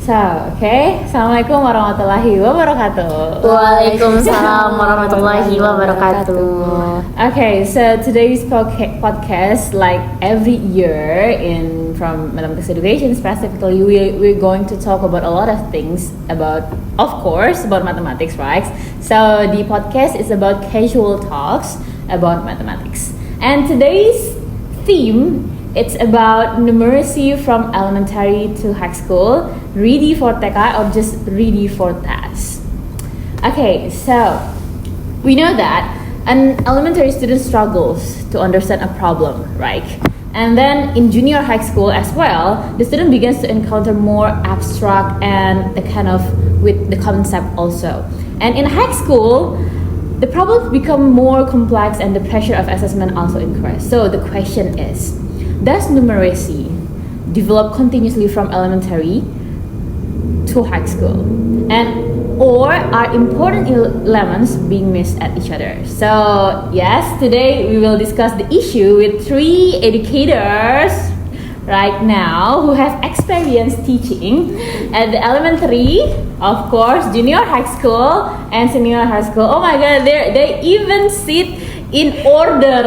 Assalamualaikum warahmatullahi wabarakatuh. Waalaikumsalam warahmatullahi wabarakatuh. Okay, so today's podcast, like every year from mathematics education specifically, we're going to talk about a lot of things about mathematics, right? So the podcast is about casual talks about mathematics, and today's theme, it's about numeracy from elementary to high school, ready for TK or just ready for TAS. Okay, so we know that an elementary student struggles to understand a problem, right? And then in junior high school as well, the student begins to encounter more abstract and the kind of with the concept also. And in high school, the problems become more complex and the pressure of assessment also increases. So the question is, does numeracy develop continuously from elementary to high school, or are important elements being missed at each other? So yes, today we will discuss the issue with three educators right now who have experience teaching at the elementary, of course, junior high school and senior high school. Oh my god, they even sit in order,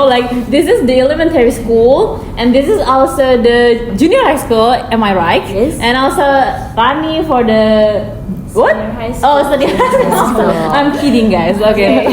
like this is the elementary school and this is also the junior high school, am I right? Yes. And also Rani for the what? Senior high school. Oh, senior high school. I'm kidding, guys. Okay.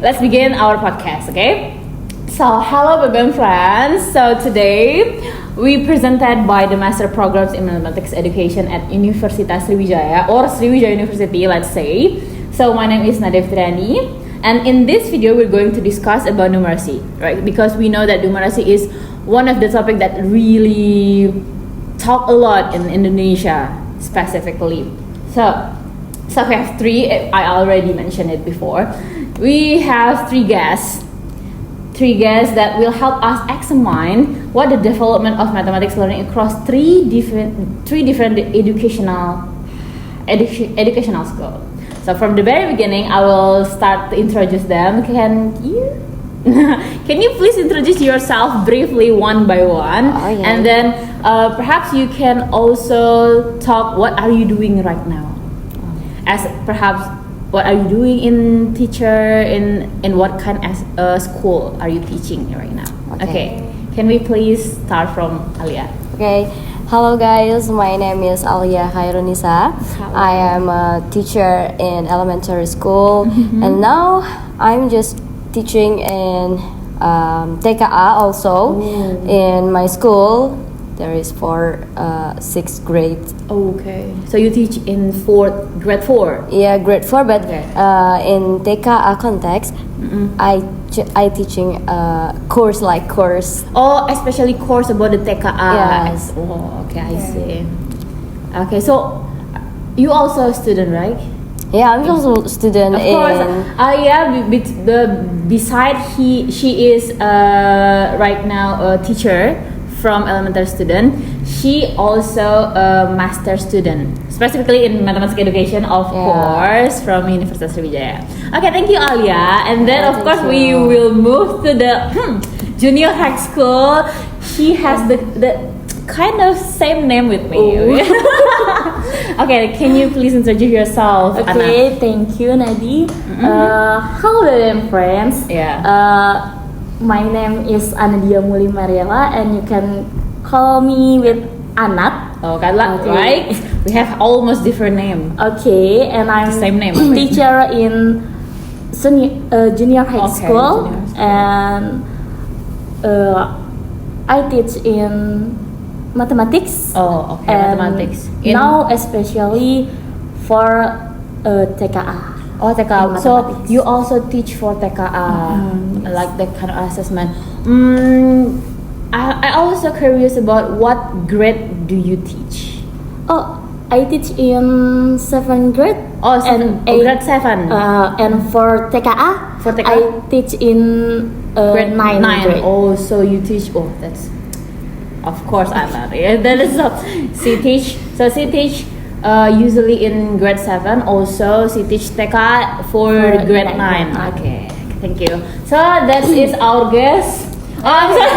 Let's begin our podcast, okay? So, hello BBM friends. So today we presented by the Master Programs in Mathematics Education at Universitas Sriwijaya or Sriwijaya University, let's say. So my name is Nadev Triani. And in this video, we're going to discuss about numeracy, right? Because we know that numeracy is one of the topics that really talk a lot in Indonesia, specifically. So we have three. I already mentioned it before. We have three guests that will help us examine what the development of mathematics learning across three different educational schools. So from the very beginning, I will start to introduce them. Can you please introduce yourself briefly one by one? Oh, yeah. And then perhaps you can also talk what are you doing right now? As perhaps what are you doing in teacher, in what kind of school are you teaching right now? Okay. Can we please start from Alia? Okay. Hello guys, my name is Alia Khairunisa. I am a teacher in elementary school, and now I'm just teaching in TKA also. In my school. There is for 6th grade. Okay. So you teach in grade 4? Yeah, grade 4, but okay. In TKA context, I teaching course. Oh, especially course about the TKA. Yes. Oh, okay, I see. Okay, so you also a student, right? Yeah, I'm also a student. Of course. Beside she is right now a teacher from elementary student. She also a master student, specifically in mathematics education, of course, from Universitas Sriwijaya. Okay, thank you, Alia. And then, of course, we will move to the junior high school. She has the kind of same name with me. Okay, can you please introduce yourself? Okay, thank you, Nadi. Hello, BBM friends. Yeah. My name is Anadia Muli Mariela, and you can call me with Anat. Oh, right? We have almost different name. Okay, and I'm same name. Teacher in junior high school, junior school. And I teach in mathematics. Oh, okay, and mathematics. Now, especially for TKA. Oh, TKA. So you also teach for TKA, like that kind of assessment. I also curious about what grade do you teach? Oh, I teach in 7th grade. Oh, grade 7. And for TKA, I teach in grade 9 grade. Oh, so you teach. Oh, that's of course I love it. That is so. She teach. So she teach usually in grade 7. Also, she teach TK for grade 9. Okay, thank you. So that is our guest. Oh, I'm sorry.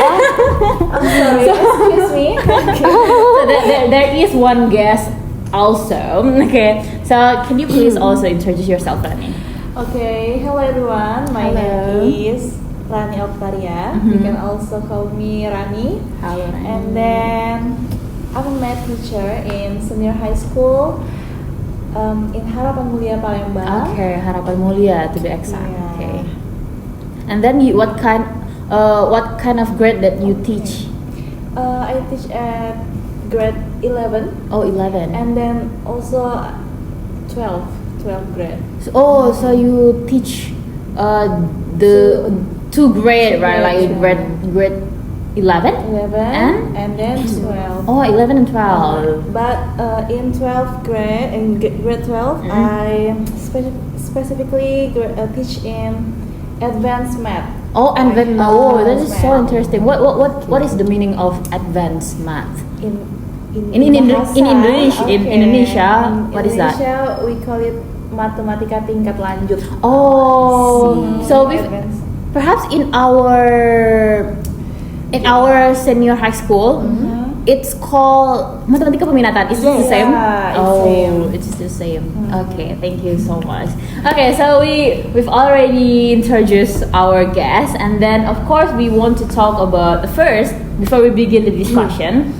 I'm sorry. Excuse me. So there is one guest also. Okay. So can you please also introduce yourself, Rani? Okay, hello everyone. My Hello. name is Rani Octaria. You can also call me Rani. Halo, Rani. And then I'm a math teacher in senior high school in Harapan Mulia Palembang. Okay, Harapan Mulia to be exact. Yeah. Okay. And then what kind of grade that you teach? I teach at grade 11 Oh, 11. and then also 12 grade. So you teach the two grade, right? Like grade 11? 11 And? then 12. Oh, 11 and 12. But in 12th grade, in grade 12, I specifically teach in advanced math. Oh, advanced math. Oh, that is so math. interesting. What is the meaning of advanced math? In Indonesia, in Indonesia, In what is that? Indonesia, we call it matematika tingkat lanjut. Oh, so advanced. perhaps in our senior high school, it's called matematika peminatan. Is it the same? it's same. It's the same. Okay, thank you so much. Okay, so we've already introduced our guests, and then of course we want to talk about first before we begin the discussion.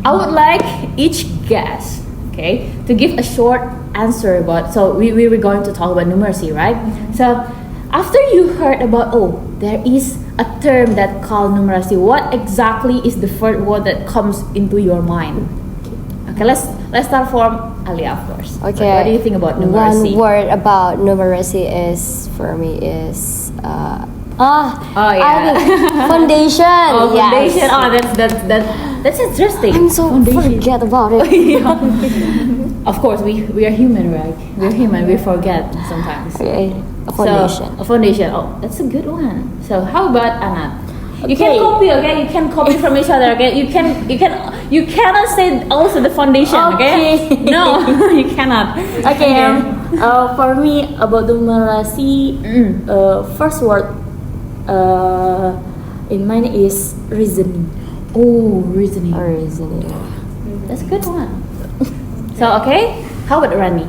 I would like each guest, okay, to give a short answer about. So we were going to talk about numeracy, right? So after you heard about, there is a term that called numeracy, what exactly is the first word that comes into your mind? Okay, let's start from Alia, of course. Okay. What do you think about numeracy? One word about numeracy is for me is yeah. I think foundation. Oh, foundation. Yes. Oh, that's interesting. I'm so Foundation. forget about it. Of course, we are human, right? We're human. We forget sometimes. Okay, a foundation. So, a foundation. Oh, that's a good one. So how about Anat? You can Okay. copy, okay? You can copy from each other, okay? You cannot say also the foundation, okay? Okay. No, you cannot. Okay, for me about numeracy, first word in mine is reasoning. Oh, reasoning. Or reasoning. That's a good one. So okay, how about Rani?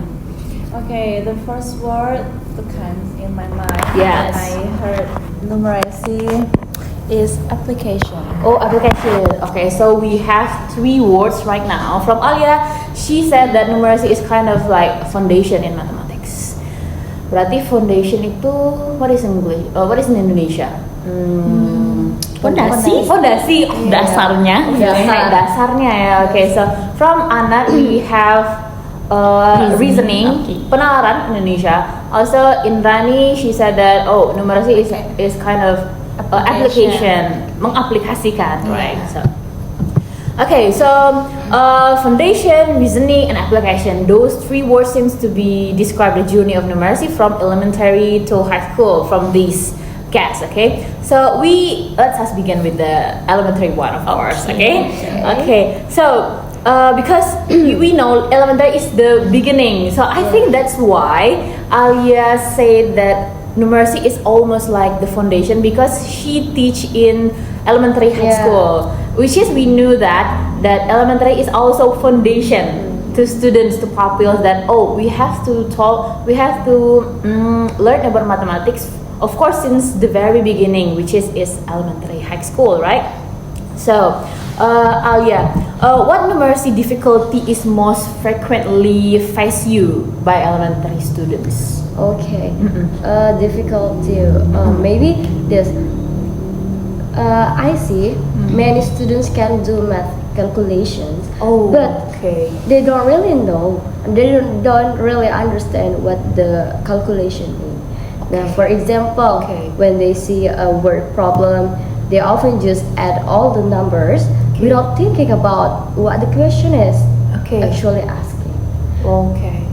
Okay, the first word that comes in my mind Yes. when I heard numeracy is application. Oh, application. Okay, so we have 3 words right now. From Alia, she said that numeracy is kind of like foundation in mathematics. Berarti foundation itu what is in English? What is in Indonesia? Fondasi. Fondasi. Dasarnya. Dasar. Dasarnya ya. Okay, so from Anat we have reasoning, penalaran Indonesia. Also in Rani she said that numeracy is kind of application, mengaplikasikan, right? So okay, so foundation, reasoning, and application. Those 3 words seems to be describe the journey of numeracy from elementary to high school from these guests. Okay, so let's just begin with the elementary one of ours. Okay. So because we know elementary is the beginning, so I think that's why Alia said that numeracy is almost like the foundation because she teach in elementary high school, which is we knew that elementary is also foundation to students, to pupils, that we have to learn about mathematics, of course, since the very beginning, which is elementary high school, right? So Alia, what numeracy difficulty is most frequently faced you by elementary students? Okay. Difficulty. Maybe this. I see many students can do math calculations, but they don't really know. They don't really understand what the calculation means. Now, for example, when they see a word problem, they often just add all the numbers without thinking about what the question is actually asking. Okay.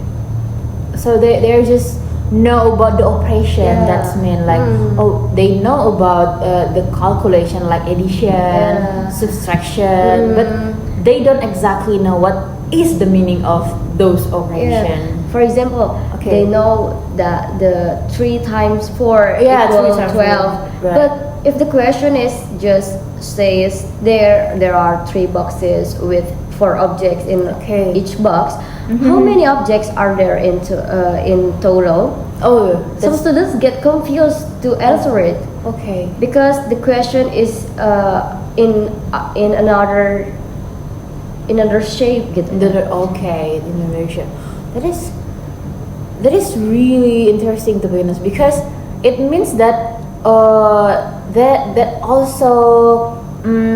So they're just know about the operation. That's mean like they know about the calculation like addition, subtraction, but they don't exactly know what is the meaning of those operations. For example, they know that the 3 times 4 equals 12. Right. But if the question is just says there are 3 boxes with 4 objects in Okay. each box. How many objects are there in total? Oh, Some students get confused to answer it okay. because the question is in another shape gitu. Okay, the innovation. That is really interesting to be honest, because it means that that also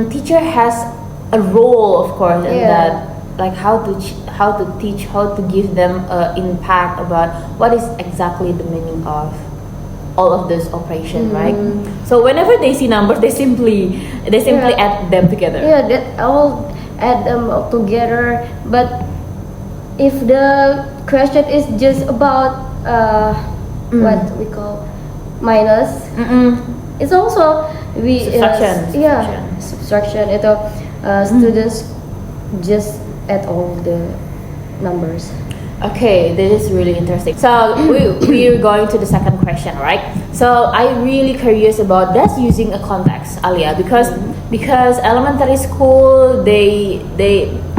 teacher has a role, of course, in Yeah. that, like how to teach, how to give them impact about what is exactly the meaning of all of this operation, right? So whenever they see numbers, they simply Yeah. add them together. Yeah, that all add them up together. But if the question is just about what we call minus, it's also Subtraction. subtraction. Itu students just add all the numbers. Okay, this is really interesting. So we're going to the second question, right? So I'm really curious about that's using a context, Alia, because elementary school they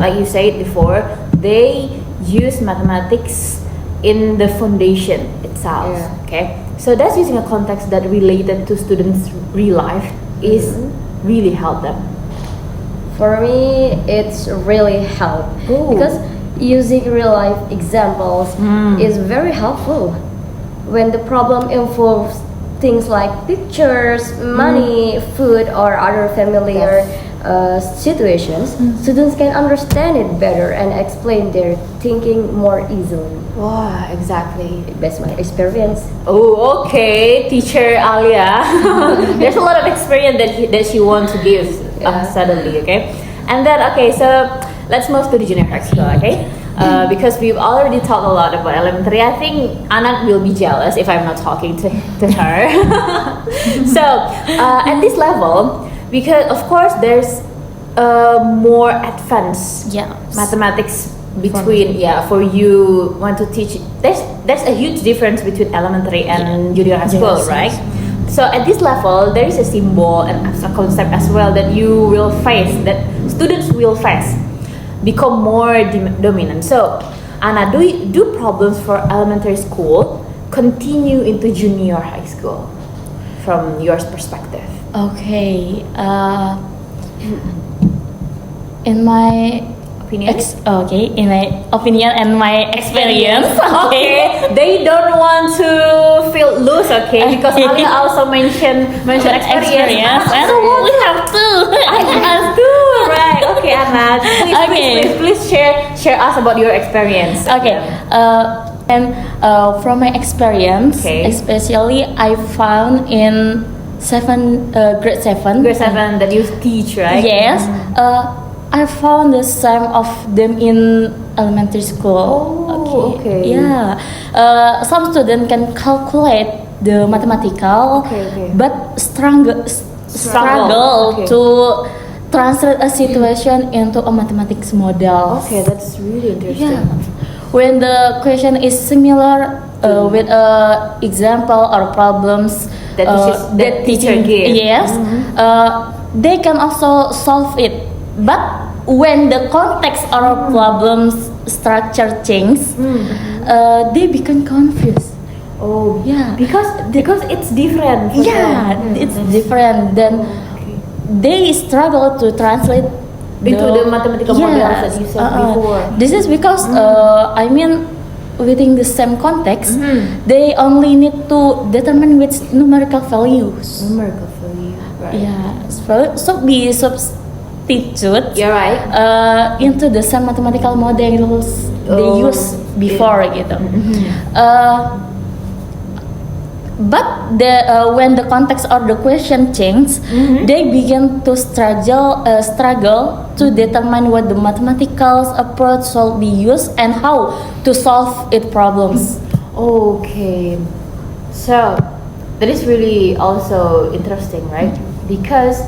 like you said before, they use mathematics in the foundation itself. Yeah. Okay, so that's using a context that related to students' real life is really help them. For me, it's really help Ooh. because using real life examples is very helpful when the problem involves things like pictures, money, food, or other familiar situations. Students can understand it better and explain their thinking more easily. Wow, exactly. That's my experience. Oh, okay, teacher Alia. There's a lot of experience that she wants to give suddenly, okay? And then, okay, so let's move to the junior high school, okay? Because we've already talked a lot about elementary. I think Anat will be jealous if I'm not talking to her. So, at this level, because of course there's more advanced mathematics between for you want to teach. There's a huge difference between elementary and junior high school, right? So at this level there is a symbol and abstract concept as well that you will face, that students will face, become more dominant. So Anna, do problems for elementary school continue into junior high school from your perspective? Okay. In my Opinion? in my opinion and my experience. Okay, they don't want to feel loose, okay? Because Alia also mentioned experience. And we have to. I have to, right? Okay, Anna, please share us about your experience. Okay. And from my experience, Okay. especially I found in grade 7. Grade 7 that you teach, right? Yes. I found the same of them in elementary school. Oh, okay. Yeah. Some students can calculate the mathematical, Okay. but struggle Okay. to translate a situation into a mathematics model. Okay, that's really interesting. Yeah. When the question is similar with example or problems That teacher give. yes, they can also solve it. But when the context or problems structure change, they become confused. Oh, Yeah. because it's different. For Yeah, them. it's different. Then they struggle to translate Into the mathematical models that you said before. This is because I mean, within the same context, they only need to determine which numerical values. Numerical value, right? Yeah, so be substitute You're right. into the same mathematical models they Oh, used before gitu. But when the context or the question change, they begin to struggle to determine what the mathematical approach should be used and how to solve it problems. Okay, so that is really also interesting, right? Because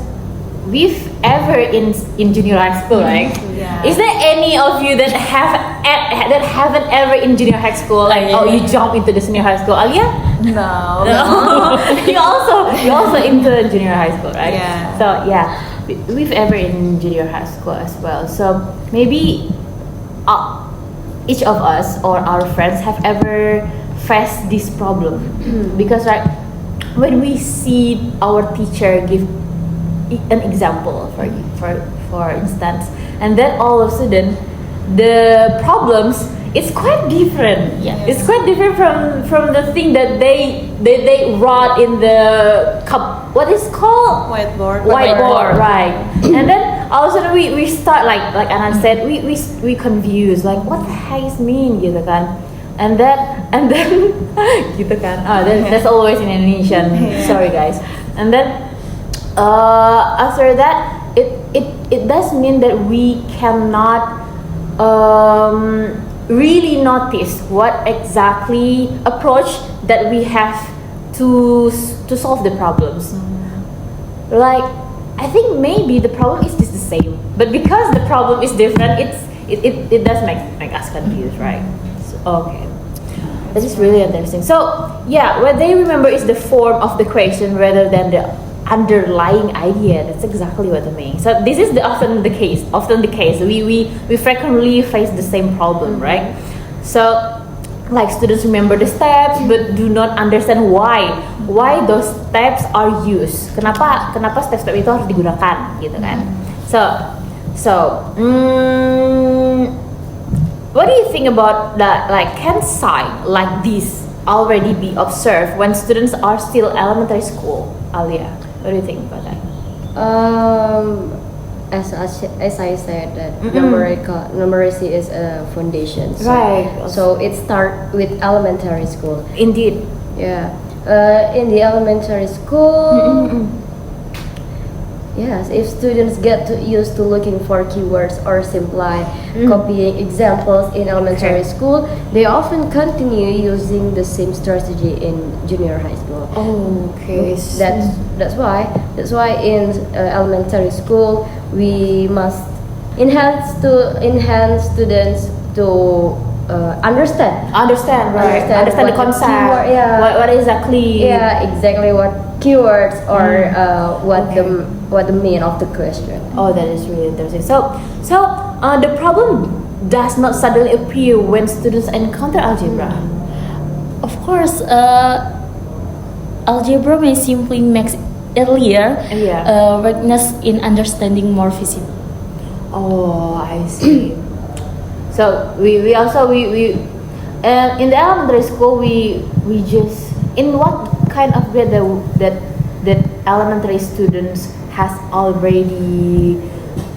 we've ever in junior high school, right? Yeah. Is there any of you that haven't ever in junior high school? Like, Yeah. oh, you jump into the senior high school, Alia? No. you also into junior high school, right? Yeah. So yeah, we've ever in junior high school as well. So maybe each of us or our friends have ever faced this problem because right when we see our teacher give an example for instance, and then all of a sudden the problems it's quite different. Yes. It's quite different from the thing that they wrote in the cup. What is called Whiteboard. right? And then all of a sudden we start like Anan said, we confused like what the heck is mean gitu kan. And then gitu kan. That's always in Indonesian. Yeah. Sorry guys. And then after that it does mean that we cannot really notice what exactly approach that we have to solve the problems. Like I think maybe the problem is just the same, but because the problem is different, it does make us confused, right? So, okay, that is really interesting. So yeah, what they remember is the form of the question rather than the underlying idea. That's exactly what I mean. So this is often the case. We frequently face the same problem, right? So like students remember the steps but do not understand why those steps are used. Kenapa step-step itu harus digunakan gitu kan. So what do you think about that? Like, can sign like this already be observed when students are still elementary school? Alia, what do you think about that? As I said, that numeracy is a foundation. So, Right. So it starts with elementary school. Indeed. Yeah. In the elementary school, yes, if students get used to looking for keywords or simply copying examples in elementary Okay. school, they often continue using the same strategy in junior high school. Okay. That's why in elementary school we must enhance students to understand Right. Understand the what concept. keyword, yeah. What exactly? exactly what keywords or what Okay. the meaning of the question. Oh, that is really interesting. So the problem does not suddenly appear when students encounter algebra. Of course, algebra may simply make earlier Yeah. weakness in understanding more visible. Oh, I see. So we also in the elementary school we just in what kind of grade that elementary students has already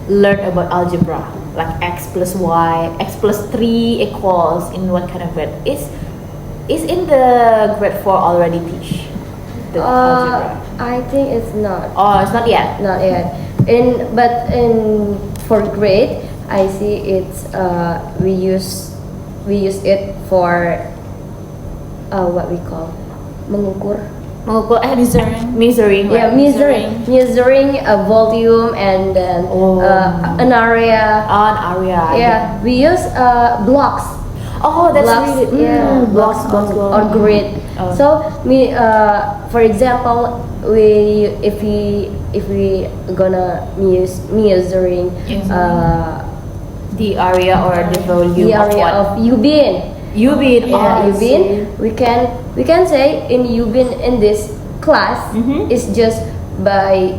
learned about algebra, like x plus y, x plus 3 equals, in what kind of grade is in the grade 4 already teach the algebra? I think it's not. Oh, it's not yet. Not yet. But in fourth grade, I see it's we use it for what we call mengukur. Mengukur measuring. Yeah, right? measuring a volume and then an area. An area. Yeah, we use blocks. Oh, that's Blocks, really blocks or grid. Oh. So for example, if we gonna measuring the area or the volume the of area what? of Ubin. Ubin. Yeah, Oh, I see. Ubin. We can say in Ubin in this class is just by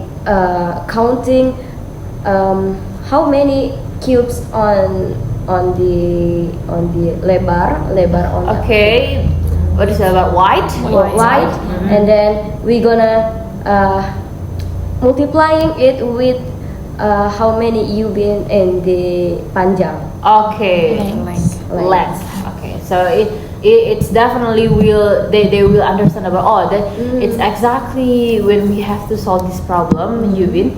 counting how many cubes on the lebar on the Okay. What is that about white? wide, and then we're gonna multiplying it with how many Ubin in the panjang. Okay. Length. Okay. So it's definitely they will understand about that it's exactly when we have to solve this problem, Ubin.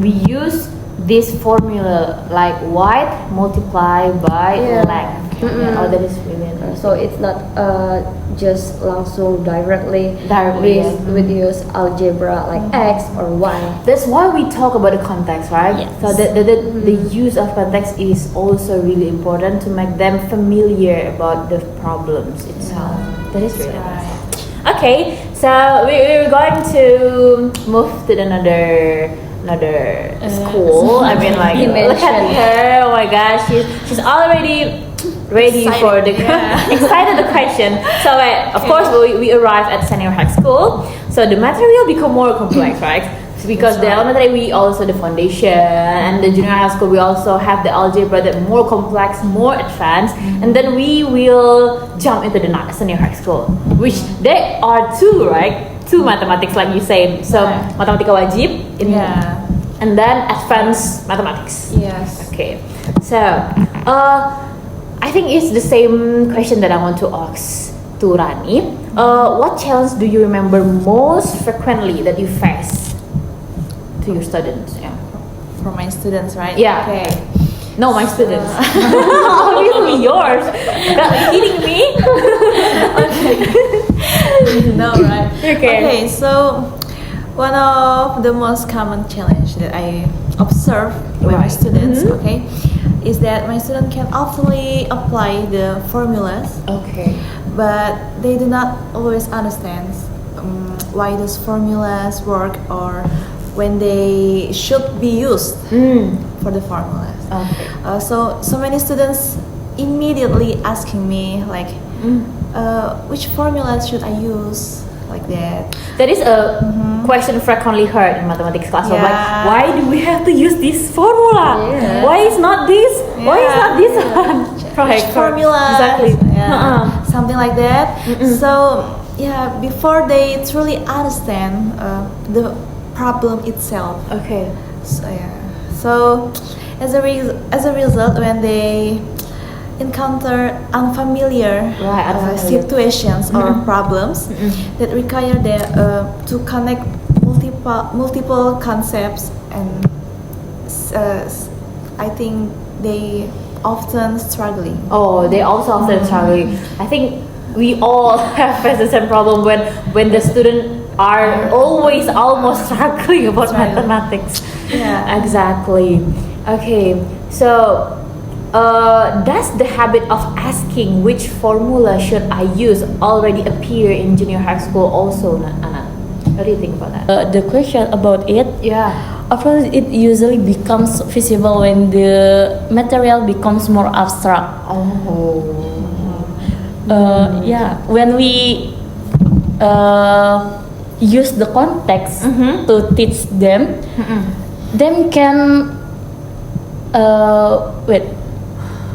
We use this formula like white multiplied by length. Oh, that is really nice. So it's not just langsung directly Directly, with use algebra like X or Y. That's why we talk about the context, right? Yes. So the use of context is also really important to make them familiar about the problems itself. That is really nice. Okay, so we're going to move to another school. I mean, like, look at her. Oh my gosh, she's already ready for the excited the question. So of course we arrive at senior high school. So the material become more complex, right? Because the elementary we also the foundation, and the junior high school we also have the algebra that more complex, more advanced, and then we will jump into the senior high school, which there are two, right? Two mathematics, like you say. So matematika wajib and then advanced mathematics. Yes. Okay. So I think it's the same question that I want to ask to Rani. What challenge do you remember most frequently that you face to your students? Yeah. For my students, right? Yeah. Okay. No, my students. Obviously yours. Are you kidding me? No, right? Okay. So one of the most common challenge that I observe with my Right. students, okay, is that my student can oftenly apply the formulas, Okay. but they do not always understand why those formulas work or when they should be used for the formulas. Okay. So many students immediately asking me like, which formulas should I use, like that. That is a question frequently heard in mathematics class. So like, Yeah. why do we have to use this formula? Yeah. Why is not this? Why is not this one? Which formula? Exactly. Something like that. So yeah, before they truly understand the problem itself. Okay. So yeah. So as a result, when they encounter unfamiliar, Unfamiliar. situations or problems that require them to connect multiple concepts, and I think they often struggling. Oh, they also often struggling. I think we all have faced the same problem when the student are always almost struggling about mathematics. Yeah. Exactly. Okay. So, does the habit of asking which formula should I use already appear in junior high school also, Anna? What do you think about that? The question about it, Yeah. of course, it usually becomes visible when the material becomes more abstract. Oh. Yeah, when we use the context to teach them, them can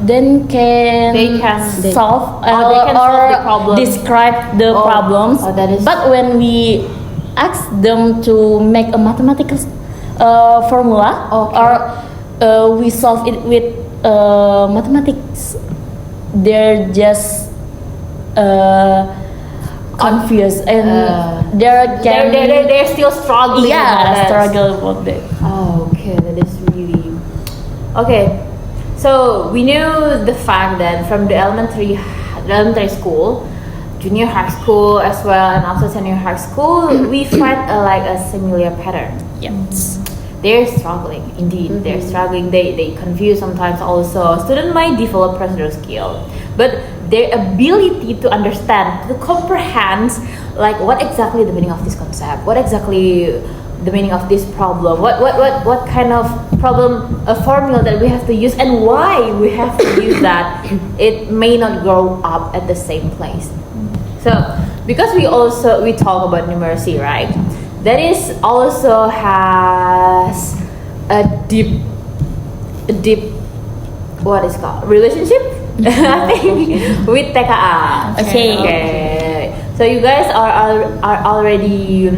then They can solve they can solve the or problem. describe the Oh, problems. oh, that is- But when we ask them to make a mathematical formula, Okay. or we solve it with mathematics, they're just confused and They're still struggling. about that. struggle about that. Oh, okay, that is really okay. So we knew the fact that from the elementary school, junior high school as well, and also senior high school, we find like a similar pattern. Yes. They're struggling, indeed. They're struggling. They confuse sometimes. Also, student might develop procedural skill, but their ability to understand, to comprehend, like what exactly the meaning of this concept, what exactly the meaning of this problem, what kind of problem, a formula that we have to use, and why we have to use that, it may not grow up at the same place. So, because we talk about numeracy, right? That is also has a deep what is it called relationship I think with TKA. Okay. So you guys are already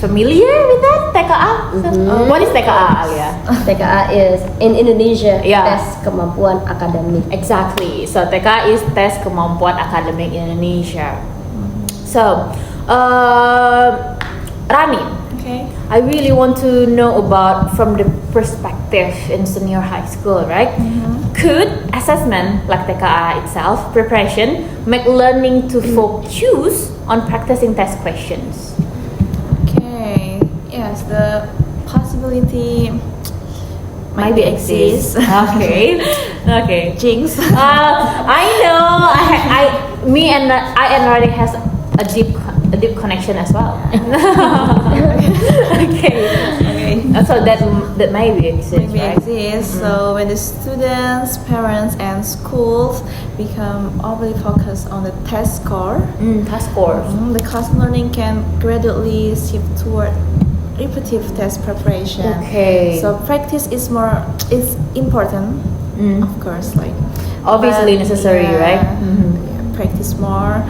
familiar with that TKA? So, what is TKA, Alia? TKA is in Indonesia Yeah. tes kemampuan akademik. Exactly. So TKA is tes kemampuan akademik Indonesia. So, Rani, Okay. I really want to know about from the perspective in senior high school, right? could assessment like TKA itself, preparation, make learning to focus on practicing test questions? Okay, yes, the possibility might Maybe exists. Okay, okay. Jinx. I know. Me and Rani has a deep connection as well. Okay. So that maybe exists, Maybe right? exists. So when the students, parents, and schools become overly focused on the test score, Task scores. the class learning can gradually shift toward repetitive test preparation. Okay. So practice is important, of course. Like Obviously but, necessary, yeah, right? yeah, practice more.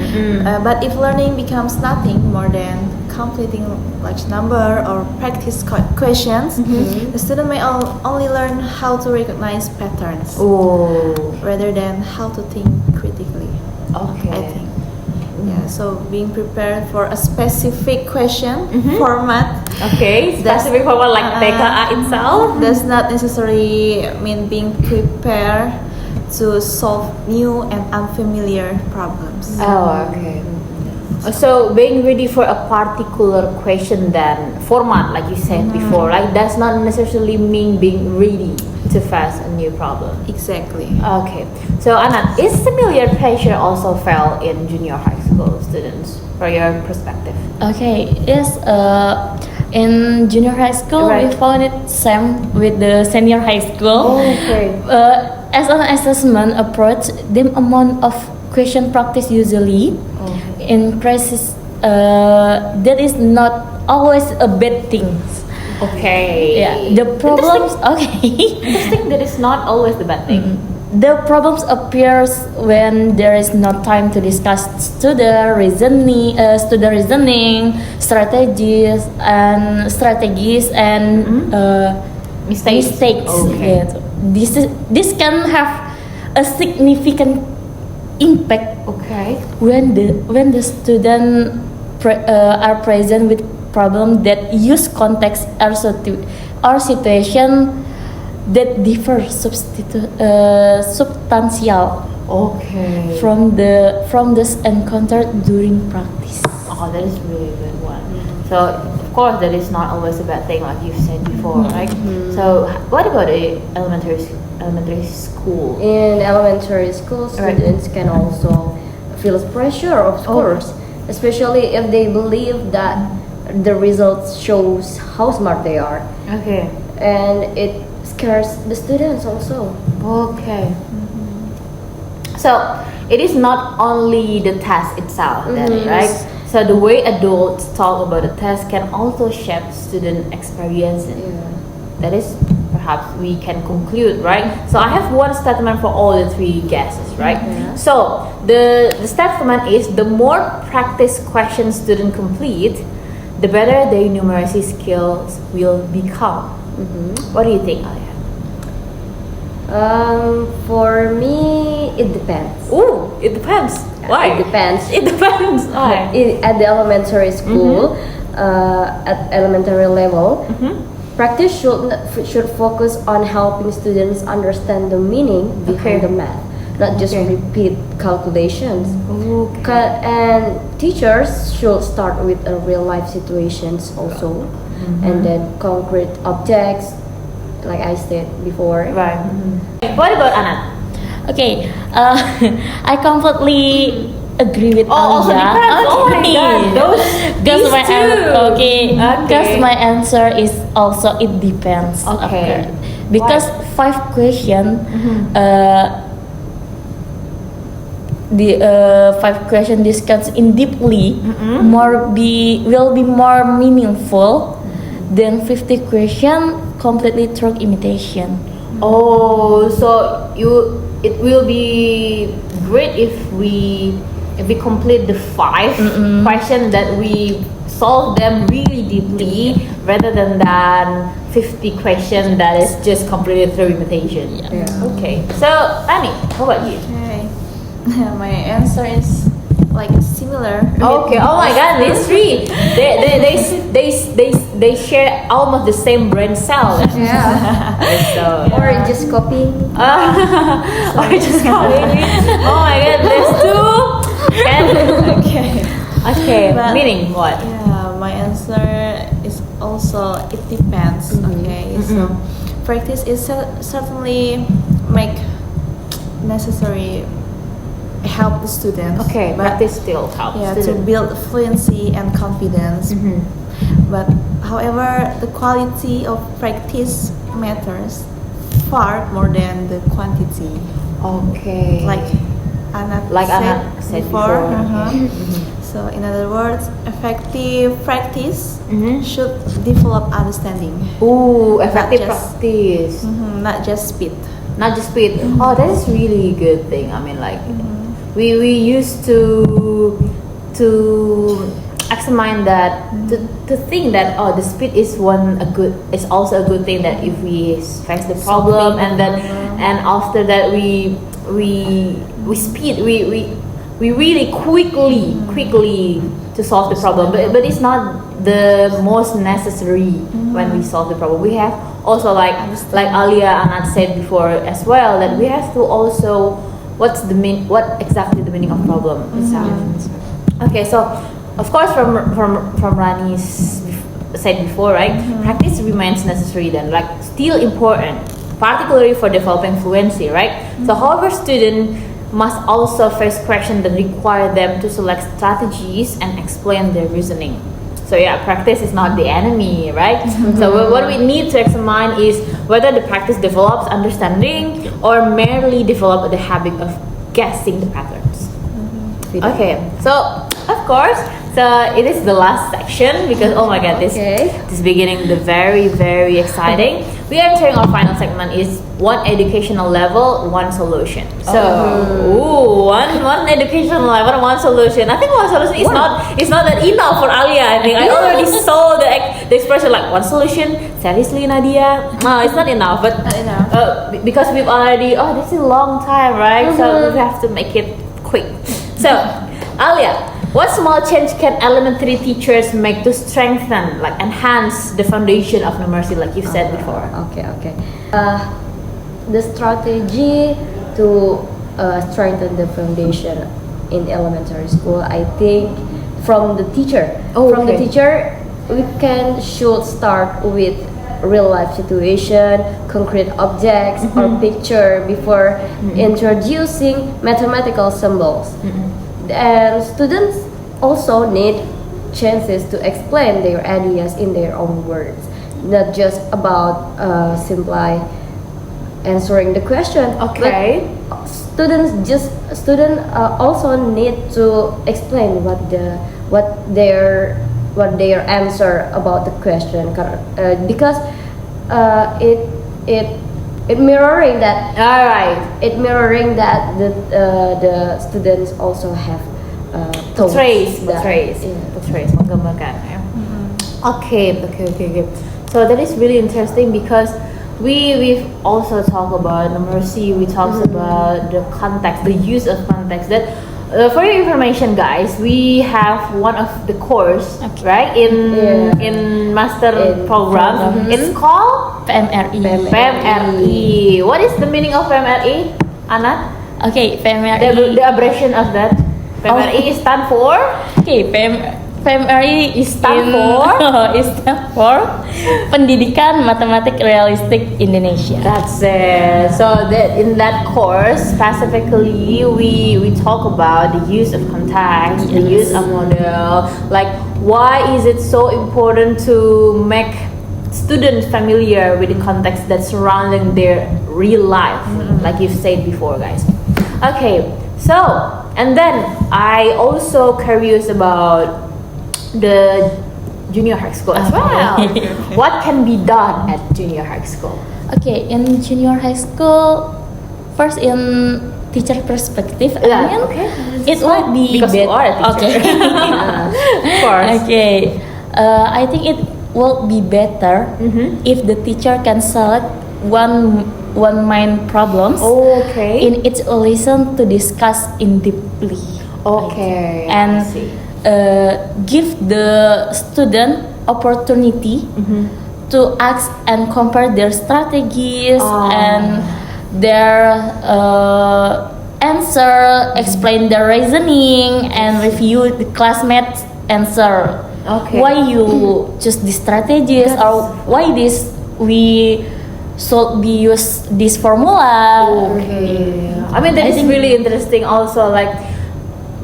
But if learning becomes nothing more than completing large number or practice questions, the student may only learn how to recognize patterns Oh. rather than how to think critically. Okay. I think. Yeah, so being prepared for a specific question format Okay. Specific for what, like TKA itself? does not necessarily mean being prepared to solve new and unfamiliar problems. Oh, okay. So being ready for a particular question then format, like you said before, like does not necessarily mean being ready to face a new problem. Exactly. Okay. So Anat, is similar pressure also felt in junior high school students, from your perspective? Okay, yes. In junior high school, Right. we found it same with the senior high school. Okay. As an assessment approach, the amount of question practice usually increases. That is not always a bad thing. Okay. Yeah, the problems. Okay. Interesting that is not always the bad thing. The problems appears when there is no time to discuss student reasoning, strategies and Mistakes. Okay. Gitu. This can have a significant impact Okay. when the student are present with problem that use context or situation that differ substantial Okay. from this encountered during practice. Oh, that is really a good one. So of course that is not always a bad thing, like you've said before, right? So what about the elementary school? In elementary school, Right. students can also feel pressure, of course, especially if they believe that the results shows how smart they are, Okay. and it scares the students also. Okay. So it is not only the test itself, then, right? So the way adults talk about the test can also shape student experience. That is perhaps we can conclude, right? So I have one statement for all the three guesses, right? So the statement is the more practice questions student complete, the better their numeracy skills will become. What do you think, Alia? For me, it depends. Oh, it depends. Why? It depends. It depends. Why? At the elementary school, at elementary level, practice should focus on helping students understand the meaning behind the math, not just repeat calculations. And teachers should start with real life situations also, and then concrete objects, like I said before. Right. What about Anat? Okay, I completely agree with Oh, also Alia. depends. Oh my God, these two. Because my answer is also it depends. Okay. Because Why? 5 question, the 5 question discussed in deeply will be more meaningful than 50 question completely through imitation. Oh, so it will be great if we complete the 5 questions that we solve them really deeply rather than 50 questions that is just completed through imitation. Yeah. Okay. So Annie, what about you? Okay. My answer is like similar. Okay. Oh my God, these three. They share almost the same brain cell. Yeah. So. Or just copying. Or just copying. Oh my God, there's two. Okay. Okay. But- Meaning what? Yeah, my answer is also it depends. Okay, so practice is certainly make necessary help the students. Okay, but practice still helps. yeah, to student. build fluency and confidence. But however, the quality of practice matters far more than the quantity. Okay. Like Anat said before. before. So in other words, effective practice Mhm. should develop understanding, Ooh, effective Not just- practice. not just speed. Not just speed. Oh, that is really good thing. I mean, like we used to examine that to think that the speed is is also a good thing, that if we stress the problem and then and after that we speed we really quickly to solve the problem, but it's not the most necessary when we solve the problem. We have also like Alia Anat said before as well, that we have to also what exactly the meaning of problem itself. Okay, so of course from Rani's said before, right? Practice remains necessary then, like still important, particularly for developing fluency, right? So however, student must also face questions that require them to select strategies and explain their reasoning. So yeah, practice is not the enemy, right? So what we need to examine is whether the practice develops understanding or merely develop the habit of guessing the patterns. Okay, so of course, so it is the last section because oh my God, this beginning the very exciting. We are entering our final segment is one educational level, one solution. So one educational level, one solution. I think one solution is not that enough for Alia. I think I already saw the expression like one solution. Seriously, Nadia? No, it's not enough. But because we've already this is a long time, right? So we have to make it quick. So, Alia, what small change can elementary teachers make to strengthen, like enhance the foundation of numeracy, like you said before? Okay. The strategy to strengthen the foundation in elementary school, I think, from the teacher. The teacher, we should start with real life situation, concrete objects or picture before introducing mathematical symbols. And students also need chances to explain their ideas in their own words, not just about simply answering the question. Okay. But students also need to explain what their answer about the question, because it mirroring that. All right. It mirroring that the students also have Portrays, yeah. menggambarkan. Okay. So that is really interesting because we've also talked about numeracy. We talked about the context, the use of context. That for your information, guys, we have one of the course right in master program. It's called PMRI. PMRI. What is the meaning of PMRI, Anat? Okay, PMRI. The abbreviation of that. PMRI stand for. Okay, PMRI stand for Pendidikan Matematik Realistik Indonesia. That's it. So that in that course specifically we talk about the use of context, the use of model, like why is it so important to make students familiar with the context that's surrounding their real life, like you've said before, guys. Okay, so and then I also curious about the junior high school as well. What can be done at junior high school? Okay, in junior high school, first in teacher perspective, it would be because you are a teacher. Okay, of course. Okay, I think it will be better if the teacher can select one main problems Okay. in each lesson to discuss in deeply. Okay. And I see. give the student opportunity to ask and compare their strategies and their answer, explain their reasoning, and review the classmates' answer. Okay. Why you choose this strategies, or why this we should be use this formula? Okay. I mean, that I is think- really interesting also. Like,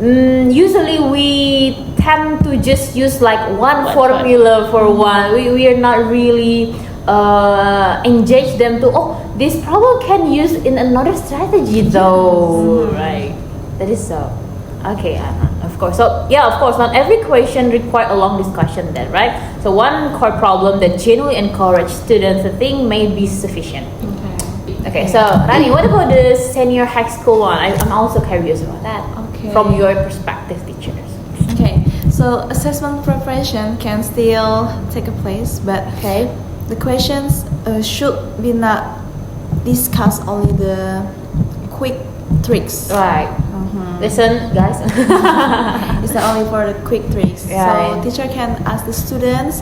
usually we tend to just use like one formula for one. We are not really engage them to, oh, this problem can use in another strategy though. Right. That is so. Okay, of course. So yeah, of course, not every question require a long discussion then, right? So one core problem that genuinely encourage students to think may be sufficient. Okay, so Rani, what about the senior high school one? I'm also curious about that. Okay. From your perspective, teachers. Okay, so assessment preparation can still take a place, but Okay. the questions should be not discuss only the quick tricks. Right. Listen, guys. It's not only for the quick tricks. Right. So teacher can ask the students,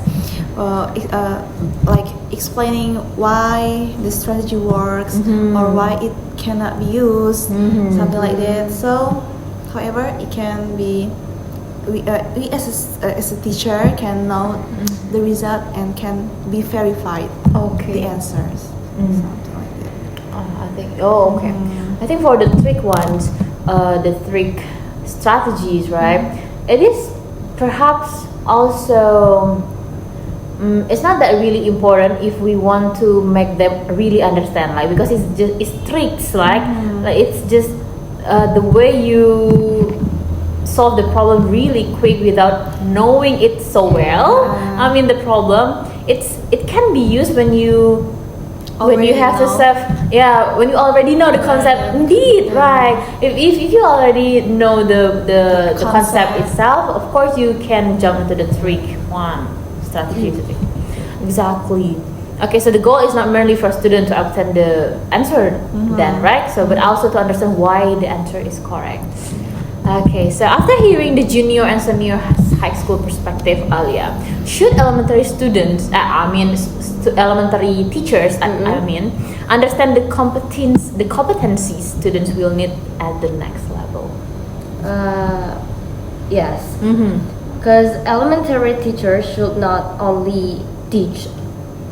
like explaining why the strategy works or why it cannot be used, something like that. So, however, it can be. We as a teacher can know the result and can be verified Okay. the answers, something like that. I think. Oh, okay. I think for the trick ones, the trick strategies, right? It is perhaps also. It's not that really important if we want to make them really understand, like, because it's tricks, like it's just the way you solve the problem really quick without knowing it so well. I mean, the problem it can be used when you Already have to know. solve, when you already know the concept. Indeed, right. If you already know the concept concept. itself, of course you can jump into the trick one strategy to think. Exactly. Okay, so the goal is not merely for student to obtain the answer then, right? So but also to understand why the answer is correct. Okay, so after hearing the junior and senior high school perspective, Alia, should elementary students, elementary teachers, I mean, understand the competencies students will need at the next level? Yes. Because elementary teachers should not only teach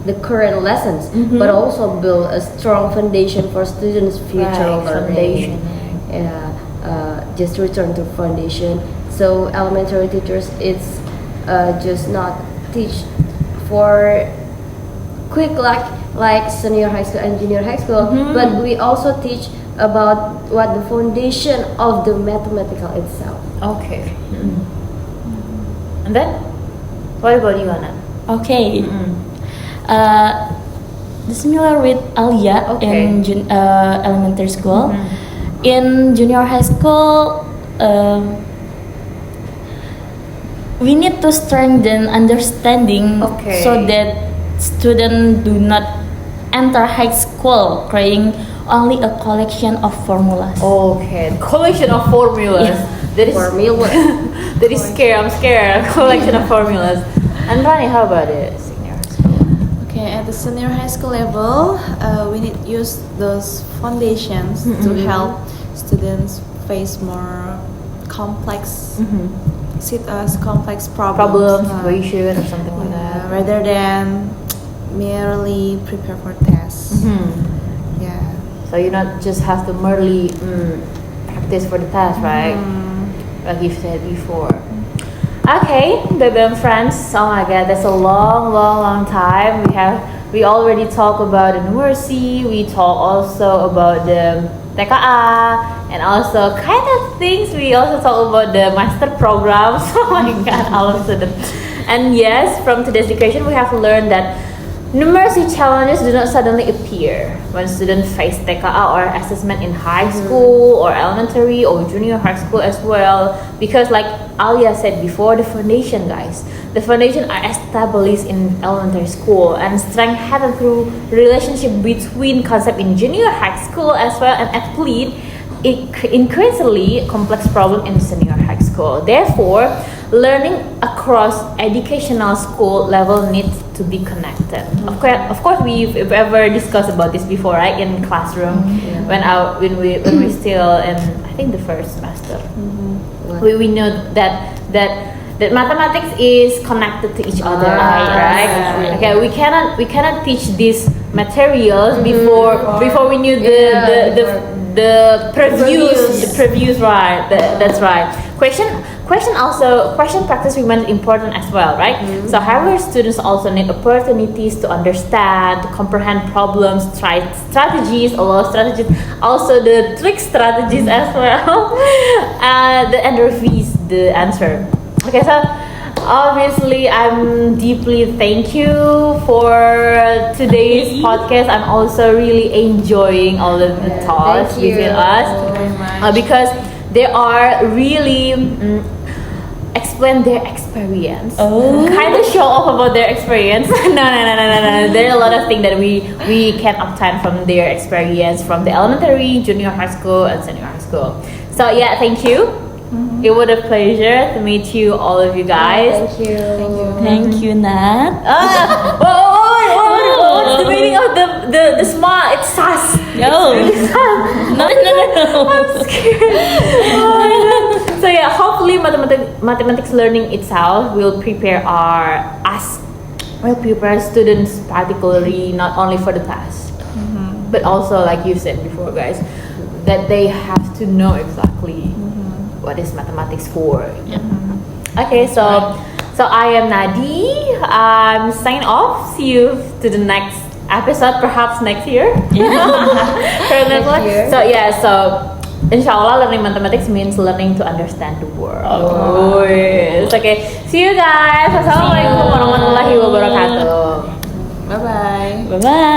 the current lessons, but also build a strong foundation for students' future Right, learning. foundation. Yeah, just return to foundation. So elementary teachers, it's just not teach for quick like senior high school and junior high school, but we also teach about what the foundation of the mathematical itself. Okay. And then, what about you, Anna? Okay. Similar with Alia Okay. in elementary school. In junior high school, we need to strengthen understanding Okay. so that students do not enter high school carrying only a collection of formulas. Okay, collection of formulas. That is Formula. that is scary. I'm scared. Collection of formulas. And Rani, how about it? Senior school. Okay, at the senior high school level, we need use those foundations to help students face more complex, complex Problem, problems, situation, or something like that. rather than merely prepare for tests. Yeah. So you not just have to merely practice for the test, right? Like you said before. Okay, baby and friends. Oh my God, that's a long time. We already talked about the numeracy. We talk also about the TKA and also kind of things. We also talk about the master programs. Oh my God, all of a sudden. And yes, from today's education, we have learned that numeracy challenges do not suddenly appear when students face TKA or assessment in high school or elementary or junior high school as well. Because like Alia said before, the foundation, guys, the foundation are established in elementary school and strengthened through relationship between concept in junior high school as well and athlete increasingly complex problem in senior high school. Therefore, learning across educational school level needs to be connected. Of course, we've ever discussed about this before, right? In classroom, when we still in, I think, the first semester, we know that mathematics is connected to each other, right? Okay, we cannot teach these materials before we knew the previews, right? That's right. Question practice remains important as well, right? So however, students also need opportunities to understand, to comprehend problems, try strategies, also the trick strategies as well, and revise the answer. Okay, so obviously I'm deeply thank you for today's podcast. I'm also really enjoying all of the thoughts between us because they are really explain their experience, kind of show off about their experience. No. There are a lot of things that we can obtain from their experience from the elementary, junior high school, and senior high school. So yeah, thank you. It was a pleasure to meet you, all of you guys. Thank you, Nat. What's the meaning of the smile? It's sus. No. No. I'm scared. So yeah, hopefully mathematics learning itself will prepare students particularly not only for the past, but also, like you said before, guys, that they have to know exactly what is mathematics for. Okay, so I am Nadi. I'm signing off. See you to the next episode, perhaps next year. So inshallah, learning mathematics means learning to understand the world. Yes. Okay, see you guys. Wassalamualaikum warahmatullahi wabarakatuh. Bye bye. Bye bye.